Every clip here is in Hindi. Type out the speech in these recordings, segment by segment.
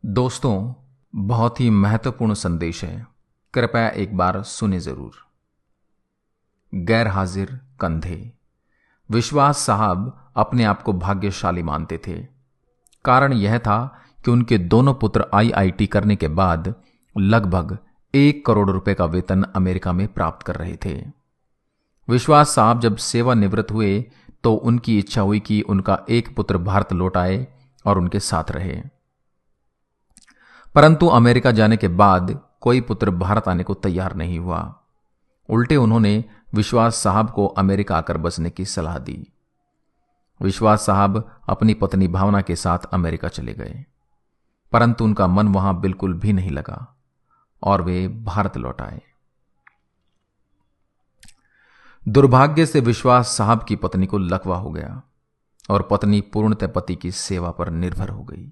दोस्तों, बहुत ही महत्वपूर्ण संदेश है। कृपया एक बार सुने जरूर। गैर हाजिर कंधे। विश्वास साहब अपने आप को भाग्यशाली मानते थे। कारण यह था कि उनके दोनों पुत्र आईआईटी करने के बाद लगभग 1 करोड़ रुपए का वेतन अमेरिका में प्राप्त कर रहे थे। विश्वास साहब जब सेवानिवृत्त हुए तो उनकी इच्छा हुई कि उनका एक पुत्र भारत लौट आए और उनके साथ रहे। परंतु अमेरिका जाने के बाद कोई पुत्र भारत आने को तैयार नहीं हुआ। उल्टे उन्होंने विश्वास साहब को अमेरिका आकर बसने की सलाह दी। विश्वास साहब अपनी पत्नी भावना के साथ अमेरिका चले गए, परंतु उनका मन वहां बिल्कुल भी नहीं लगा और वे भारत लौट आए। दुर्भाग्य से विश्वास साहब की पत्नी को लकवा हो गया और पत्नी पूर्णतः पति की सेवा पर निर्भर हो गई।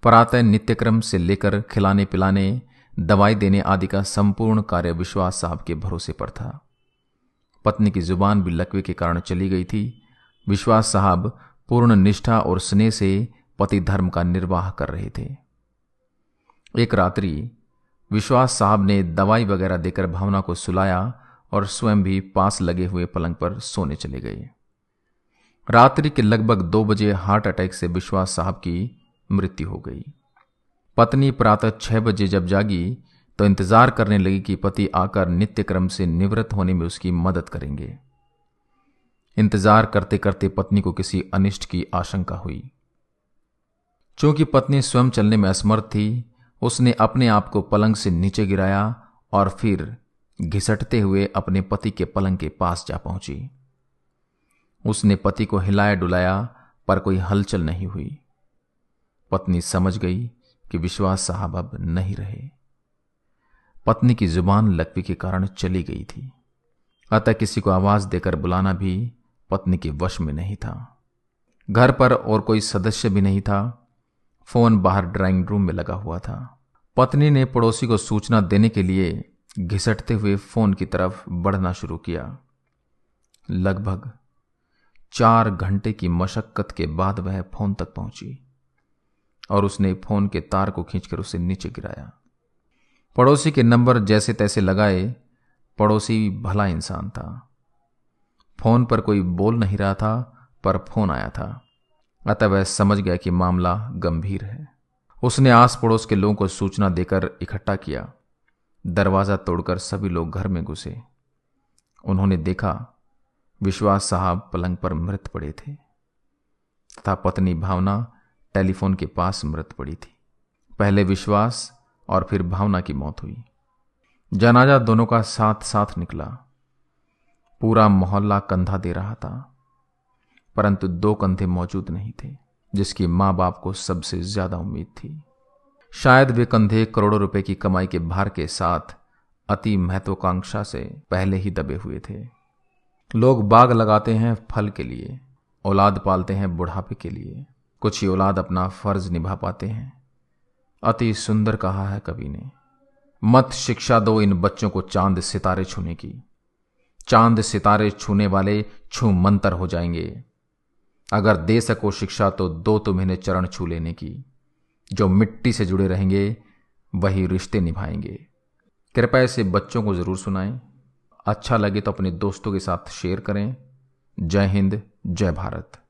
प्रातः नित्यक्रम से लेकर खिलाने पिलाने, दवाई देने आदि का संपूर्ण कार्य विश्वास साहब के भरोसे पर था। पत्नी की जुबान भी लकवे के कारण चली गई थी। विश्वास साहब पूर्ण निष्ठा और स्नेह से पति धर्म का निर्वाह कर रहे थे। एक रात्रि विश्वास साहब ने दवाई वगैरह देकर भावना को सुलाया और स्वयं भी पास लगे हुए पलंग पर सोने चले गए। रात्रि के लगभग 2 बजे हार्ट अटैक से विश्वास साहब की मृत्यु हो गई। पत्नी प्रातः 6 बजे जब जागी तो इंतजार करने लगी कि पति आकर नित्यक्रम से निवृत्त होने में उसकी मदद करेंगे। इंतजार करते करते पत्नी को किसी अनिष्ट की आशंका हुई। चूंकि पत्नी स्वयं चलने में असमर्थ थी, उसने अपने आप को पलंग से नीचे गिराया और फिर घिसटते हुए अपने पति के पलंग के पास जा पहुंची। उसने पति को हिलाया डुलाया पर कोई हलचल नहीं हुई। पत्नी समझ गई कि विश्वास साहब अब नहीं रहे। पत्नी की जुबान लकवे के कारण चली गई थी, अतः किसी को आवाज देकर बुलाना भी पत्नी के वश में नहीं था। घर पर और कोई सदस्य भी नहीं था। फोन बाहर ड्राइंग रूम में लगा हुआ था। पत्नी ने पड़ोसी को सूचना देने के लिए घिसटते हुए फोन की तरफ बढ़ना शुरू किया। लगभग 4 घंटे की मशक्कत के बाद वह फोन तक पहुंची और उसने फोन के तार को खींचकर उसे नीचे गिराया। पड़ोसी के नंबर जैसे तैसे लगाए। पड़ोसी भला इंसान था। फोन पर कोई बोल नहीं रहा था, पर फोन आया था, अतः वह समझ गया कि मामला गंभीर है। उसने आस पड़ोस के लोगों को सूचना देकर इकट्ठा किया। दरवाजा तोड़कर सभी लोग घर में घुसे। उन्होंने देखा विश्वास साहब पलंग पर मृत पड़े थे तथा पत्नी भावना टेलीफोन के पास मृत पड़ी थी। पहले विश्वास और फिर भावना की मौत हुई। जनाजा दोनों का साथ साथ निकला। पूरा मोहल्ला कंधा दे रहा था, परंतु 2 कंधे मौजूद नहीं थे जिसकी मां बाप को सबसे ज्यादा उम्मीद थी। शायद वे कंधे करोड़ों रुपए की कमाई के भार के साथ अति महत्वाकांक्षा से पहले ही दबे हुए थे। लोग बाग लगाते हैं फल के लिए, औलाद पालते हैं बुढ़ापे के लिए। कुछ ही औलाद अपना फर्ज निभा पाते हैं। अति सुंदर कहा है कवि ने, मत शिक्षा दो इन बच्चों को चांद सितारे छूने की। चांद सितारे छूने वाले छू मंतर हो जाएंगे। अगर दे सको शिक्षा तो दो तुम इन्हें चरण छू लेने की। जो मिट्टी से जुड़े रहेंगे वही रिश्ते निभाएंगे। कृपया इसे बच्चों को जरूर सुनाएं। अच्छा लगे तो अपने दोस्तों के साथ शेयर करें। जय हिंद, जय भारत।